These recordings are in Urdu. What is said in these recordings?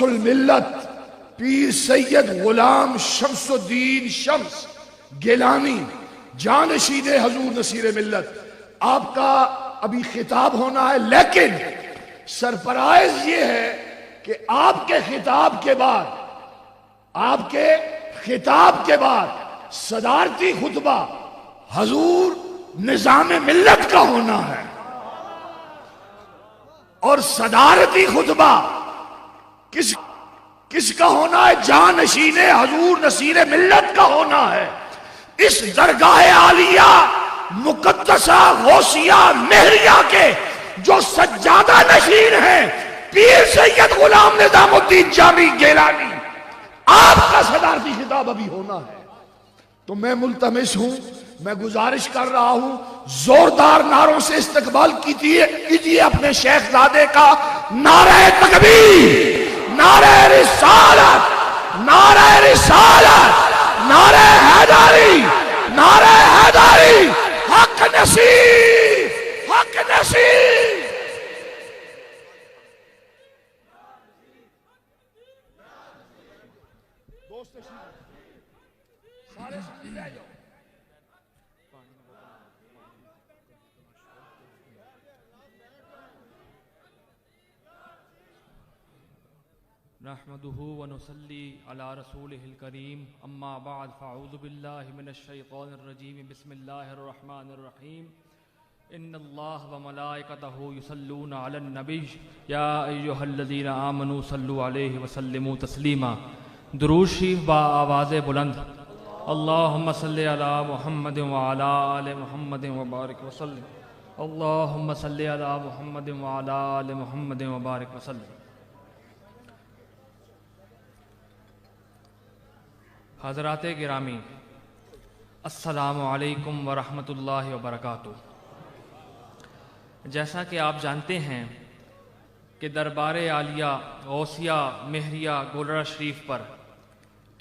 ملت پیر سید غلام شمس الدین شمس گیلانی جانشین حضور نصیر ملت، آپ کا ابھی خطاب ہونا ہے، لیکن سرپرائز یہ ہے کہ آپ کے خطاب کے بعد صدارتی خطبہ حضور نظام ملت کا ہونا ہے، اور صدارتی خطبہ کس کا ہونا ہے؟ جانشین حضور نصیر ملت کا ہونا ہے۔ اس درگاہ عالیہ مقدسہ غوثیہ مہریہ کے جو سجادہ نشین ہیں پیر سید غلام نظام الدین جامی گیلانی، آپ کا صدارتی خطاب ابھی ہونا ہے۔ تو میں ملتمس ہوں، میں گزارش کر رہا ہوں، زوردار نعروں سے استقبال کیجئے اپنے شیخ زادے کا۔ نعرہ تکبیر، نعرہ رسالت، نعرہ رسالت، نعرہ حیدری، نعرہ حیدری، حق نصیر، حق نصیر۔ نحمده ونصلي على رسوله الكريم اما بعد فاعوذ بالله من الشيطان الرجيم بسم الله الرحمن الرحيم ان الله وملائكته يصلون على النبي يا ايها الذين آمنوا صلوا عليه وسلموا تسليما۔ درود شریف با آواز بلند، اللهم صل على محمد وعلى آل محمد وبارك وسلم، اللهم صل على محمد وعلى آل محمد وبارك وسلم۔ حضرات گرامی، السلام علیکم ورحمۃ اللہ وبرکاتہ۔ جیسا کہ آپ جانتے ہیں کہ دربار عالیہ غوثیہ مہریہ گولڑہ شریف پر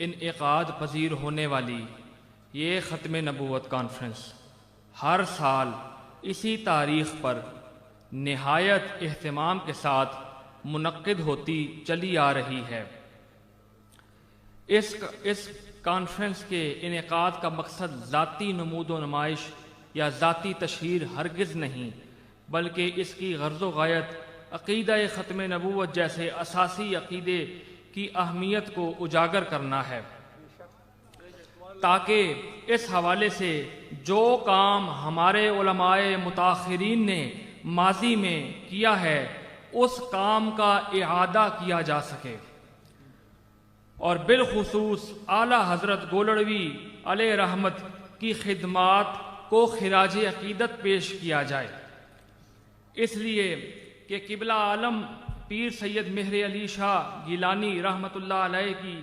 انعقاد پذیر ہونے والی یہ ختم نبوت کانفرنس ہر سال اسی تاریخ پر نہایت اہتمام کے ساتھ منعقد ہوتی چلی آ رہی ہے۔ اس کانفرنس کے انعقاد کا مقصد ذاتی نمود و نمائش یا ذاتی تشہیر ہرگز نہیں، بلکہ اس کی غرض و غایت عقیدہ ختم نبوت جیسے اساسی عقیدے کی اہمیت کو اجاگر کرنا ہے، تاکہ اس حوالے سے جو کام ہمارے علماء متاخرین نے ماضی میں کیا ہے اس کام کا اعادہ کیا جا سکے، اور بالخصوص اعلیٰ حضرت گولڑوی علیہ رحمت کی خدمات کو خراج عقیدت پیش کیا جائے۔ اس لیے کہ قبلہ عالم پیر سید مہر علی شاہ گیلانی رحمۃ اللہ علیہ کی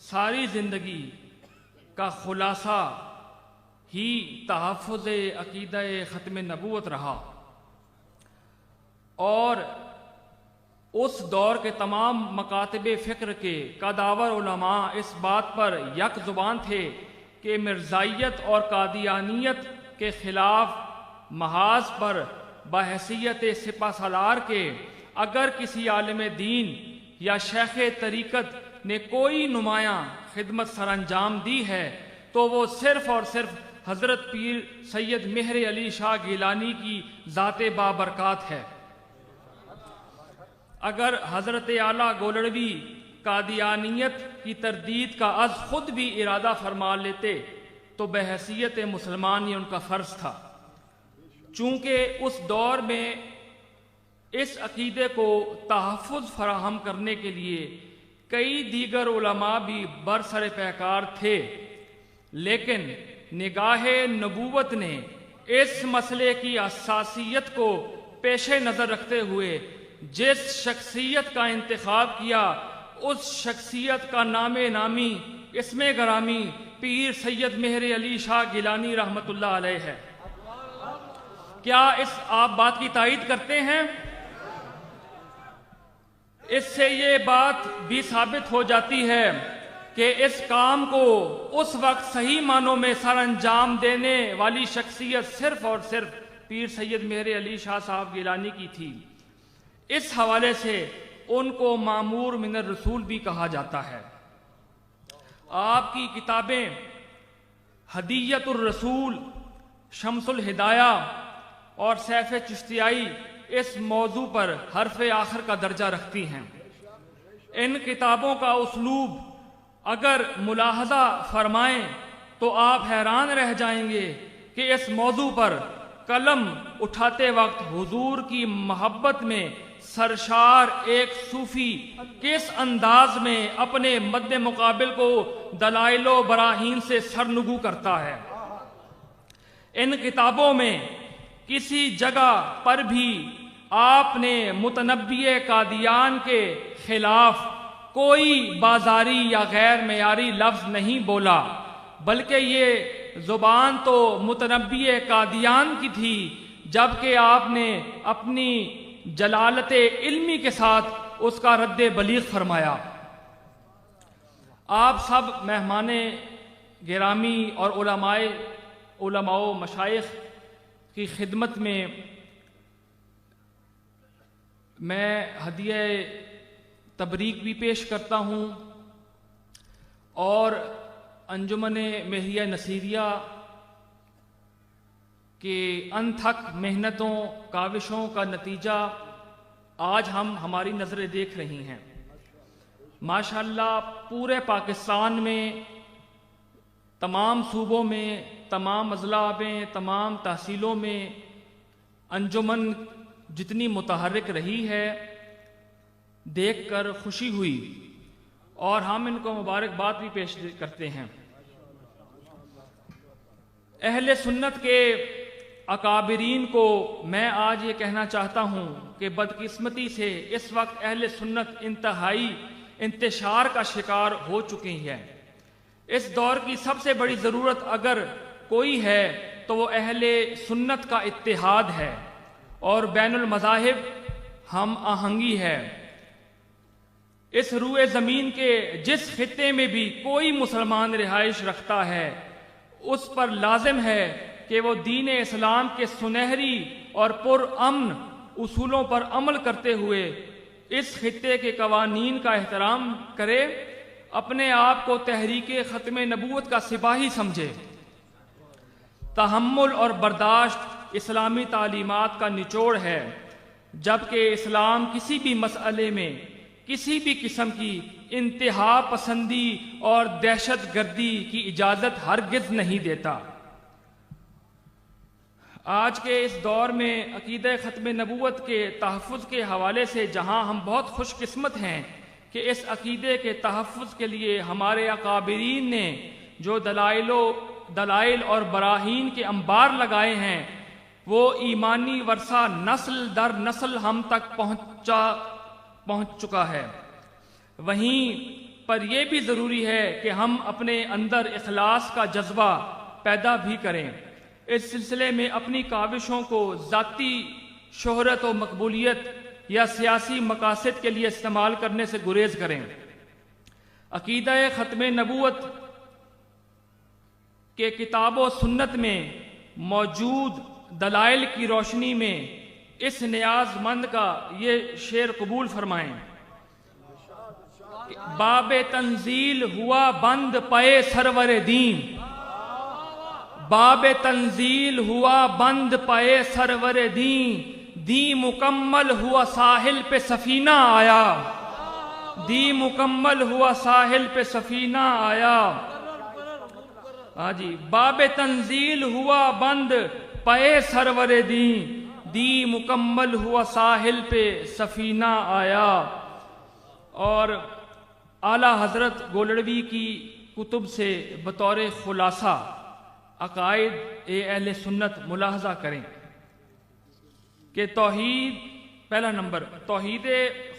ساری زندگی کا خلاصہ ہی تحفظ عقیدہ ختم نبوت رہا، اور اس دور کے تمام مکاتب فکر کے قداور علماء اس بات پر یک زبان تھے کہ مرزائیت اور قادیانیت کے خلاف محاذ پر بحیثیت سپہ سالار کے اگر کسی عالم دین یا شیخ طریقت نے کوئی نمایاں خدمت سر انجام دی ہے تو وہ صرف اور صرف حضرت پیر سید مہر علی شاہ گیلانی کی ذات بابرکات ہے۔ اگر حضرت اعلیٰ گولڑوی قادیانیت کی تردید کا از خود بھی ارادہ فرما لیتے تو بحیثیت مسلمان یہ ان کا فرض تھا، چونکہ اس دور میں اس عقیدے کو تحفظ فراہم کرنے کے لیے کئی دیگر علماء بھی برسر پیکار تھے، لیکن نگاہ نبوت نے اس مسئلے کی حساسیت کو پیش نظر رکھتے ہوئے جس شخصیت کا انتخاب کیا اس شخصیت کا نام نامی اسم گرامی پیر سید مہر علی شاہ گیلانی رحمۃ اللہ علیہ ہے۔ کیا آپ بات کی تائید کرتے ہیں؟ اس سے یہ بات بھی ثابت ہو جاتی ہے کہ اس کام کو اس وقت صحیح معنوں میں سر انجام دینے والی شخصیت صرف اور صرف پیر سید مہر علی شاہ صاحب گیلانی کی تھی۔ اس حوالے سے ان کو مامور من الرسول بھی کہا جاتا ہے۔ آپ کی کتابیں ہدیت الرسول، شمس الہدایہ اور سیف چشتیائی اس موضوع پر حرف آخر کا درجہ رکھتی ہیں۔ ان کتابوں کا اسلوب اگر ملاحظہ فرمائیں تو آپ حیران رہ جائیں گے کہ اس موضوع پر قلم اٹھاتے وقت حضور کی محبت میں سرشار ایک صوفی کس انداز میں اپنے مد مقابل کو دلائل و براہین سے سرنگو کرتا ہے۔ ان کتابوں میں کسی جگہ پر بھی آپ نے متنبی قادیان کے خلاف کوئی بازاری یا غیر معیاری لفظ نہیں بولا، بلکہ یہ زبان تو متنبی قادیان کی تھی، جبکہ آپ نے اپنی جلالت علمی کے ساتھ اس کا رد بلیغ فرمایا۔ آپ سب مہمان گرامی اور علماء و مشائخ کی خدمت میں ہدیہ تبریک بھی پیش کرتا ہوں، اور انجمن مہریہ نصیریہ کہ انتھک محنتوں کاوشوں کا نتیجہ آج ہم ہماری نظریں دیکھ رہی ہیں۔ ماشاءاللہ پورے پاکستان میں، تمام صوبوں میں، تمام اضلاع میں، تمام تحصیلوں میں انجمن جتنی متحرک رہی ہے، دیکھ کر خوشی ہوئی، اور ہم ان کو مبارکباد بھی پیش کرتے ہیں۔ اہل سنت کے اکابرین کو میں آج یہ کہنا چاہتا ہوں کہ بدقسمتی سے اس وقت اہل سنت انتہائی انتشار کا شکار ہو چکی ہے۔ اس دور کی سب سے بڑی ضرورت اگر کوئی ہے تو وہ اہل سنت کا اتحاد ہے اور بین المذاہب ہم آہنگی ہے۔ اس روئے زمین کے جس خطے میں بھی کوئی مسلمان رہائش رکھتا ہے، اس پر لازم ہے کہ وہ دین اسلام کے سنہری اور پرامن اصولوں پر عمل کرتے ہوئے اس خطے کے قوانین کا احترام کرے، اپنے آپ کو تحریک ختم نبوت کا سپاہی سمجھے۔ تحمل اور برداشت اسلامی تعلیمات کا نچوڑ ہے، جبکہ اسلام کسی بھی مسئلے میں کسی بھی قسم کی انتہا پسندی اور دہشت گردی کی اجازت ہرگز نہیں دیتا۔ آج کے اس دور میں عقیدہ ختم نبوت کے تحفظ کے حوالے سے جہاں ہم بہت خوش قسمت ہیں کہ اس عقیدے کے تحفظ کے لیے ہمارے اکابرین نے جو دلائل اور براہین کے انبار لگائے ہیں، وہ ایمانی ورثہ نسل در نسل ہم تک پہنچ چکا ہے۔ وہیں پر یہ بھی ضروری ہے کہ ہم اپنے اندر اخلاص کا جذبہ پیدا بھی کریں۔ اس سلسلے میں اپنی کاوشوں کو ذاتی شہرت و مقبولیت یا سیاسی مقاصد کے لیے استعمال کرنے سے گریز کریں۔ عقیدہ ختم نبوت کے کتاب و سنت میں موجود دلائل کی روشنی میں اس نیاز مند کا یہ شعر قبول فرمائیں۔ باب تنزیل ہوا بند پے سرور دین، باب تنزیل ہوا بند پے سرور دین، دی مکمل ہوا ساحل پہ سفینہ آیا، دی مکمل ہوا ساحل پہ سفینہ آیا۔ ہاں جی، باب تنزیل ہوا بند پے سرور دین، دی مکمل ہوا ساحل پہ سفینہ آیا۔ اور اعلیٰ حضرت گولڑوی کی کتب سے بطور خلاصہ عقائد اہل سنت ملاحظہ کریں کہ توحید، پہلا نمبر، توحید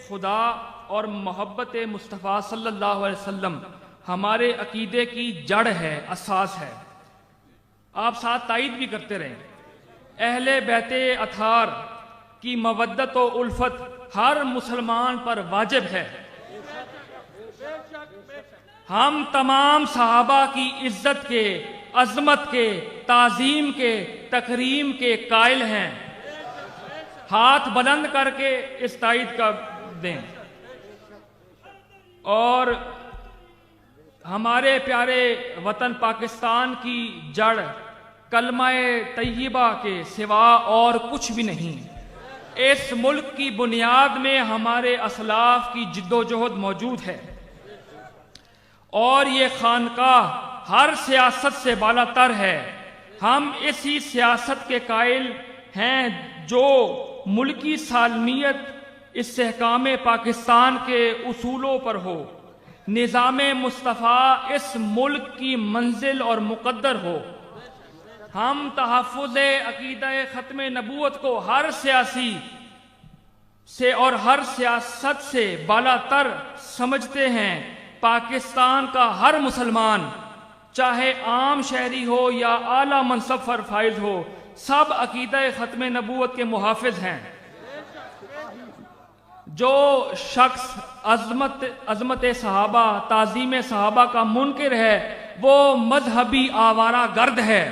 خدا اور محبت مصطفیٰ صلی اللہ علیہ وسلم ہمارے عقیدے کی جڑ ہے، اساس ہے۔ آپ ساتھ تائید بھی کرتے رہیں۔ اہل بیت اطہار کی مودت و الفت ہر مسلمان پر واجب ہے۔ ہم تمام صحابہ کی عزت کے، عظمت کے، تعظیم کے، تکریم کے قائل ہیں۔ ہاتھ بلند کر کے اس تائید کا دیں۔ اور ہمارے پیارے وطن پاکستان کی جڑ کلمہ طیبہ کے سوا اور کچھ بھی نہیں۔ اس ملک کی بنیاد میں ہمارے اسلاف کی جد و جہد موجود ہے، اور یہ خانقاہ ہر سیاست سے بالا تر ہے۔ ہم اسی سیاست کے قائل ہیں جو ملکی سالمیت استحکام پاکستان کے اصولوں پر ہو، نظام مصطفیٰ اس ملک کی منزل اور مقدر ہو۔ ہم تحفظ عقیدہ ختم نبوت کو ہر سیاسی سے اور ہر سیاست سے بالا تر سمجھتے ہیں۔ پاکستان کا ہر مسلمان، چاہے عام شہری ہو یا اعلیٰ منصب پر فائز ہو، سب عقیدہ ختم نبوت کے محافظ ہیں۔ جو شخص عظمت صحابہ، تعظیم صحابہ کا منکر ہے، وہ مذہبی آوارہ گرد ہے۔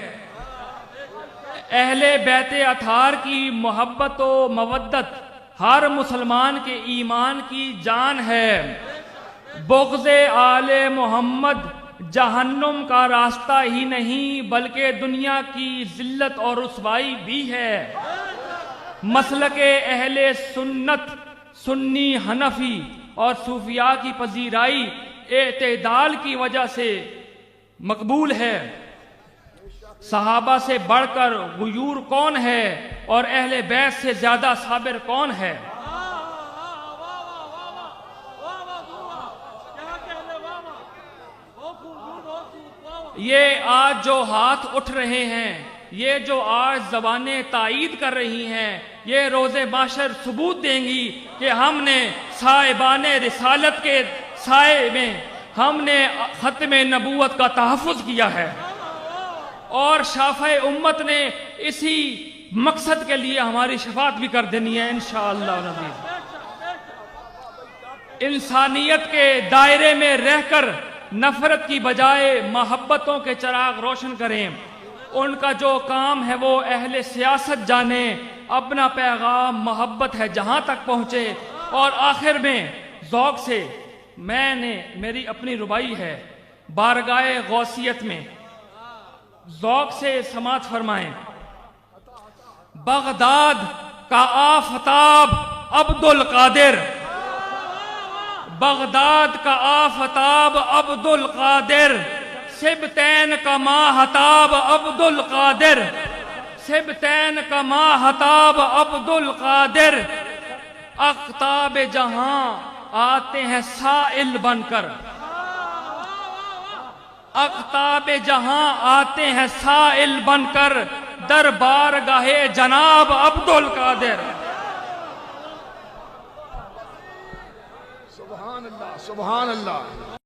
اہل بیت اطہار کی محبت و مودت ہر مسلمان کے ایمان کی جان ہے۔ بغض آل محمد جہنم کا راستہ ہی نہیں بلکہ دنیا کی ذلت اور رسوائی بھی ہے۔ مسلک اہل سنت، سنی، حنفی اور صوفیاء کی پذیرائی اعتدال کی وجہ سے مقبول ہے۔ صحابہ سے بڑھ کر غیور کون ہے اور اہل بیت سے زیادہ صابر کون ہے؟ یہ آج جو ہاتھ اٹھ رہے ہیں، یہ جو آج زبانیں تائید کر رہی ہیں، یہ روز محشر ثبوت دیں گی کہ ہم نے صاحبان رسالت کے سائے میں ہم نے ختم نبوت کا تحفظ کیا ہے، اور شافع امت نے اسی مقصد کے لیے ہماری شفاعت بھی کر دینی ہے انشاءاللہ العزیز۔ انسانیت کے دائرے میں رہ کر نفرت کی بجائے محبتوں کے چراغ روشن کریں۔ ان کا جو کام ہے وہ اہل سیاست جانیں، اپنا پیغام محبت ہے جہاں تک پہنچے۔ اور آخر میں ذوق سے میری اپنی ربائی ہے، بارگاہ غوثیت میں ذوق سے سماعت فرمائیں۔ بغداد کا آفتاب عبد القادر، بغداد کا آفتاب عبد القادر، سبتین کا ماہتاب عبد القادر، سبتین کا ماہتاب عبد القادر۔ اقطاب جہاں آتے ہیں سائل بن کر، اقطاب جہاں آتے ہیں سائل بن کر، دربار گاہے جناب عبد القادر۔ سبحان اللہ، سبحان اللہ۔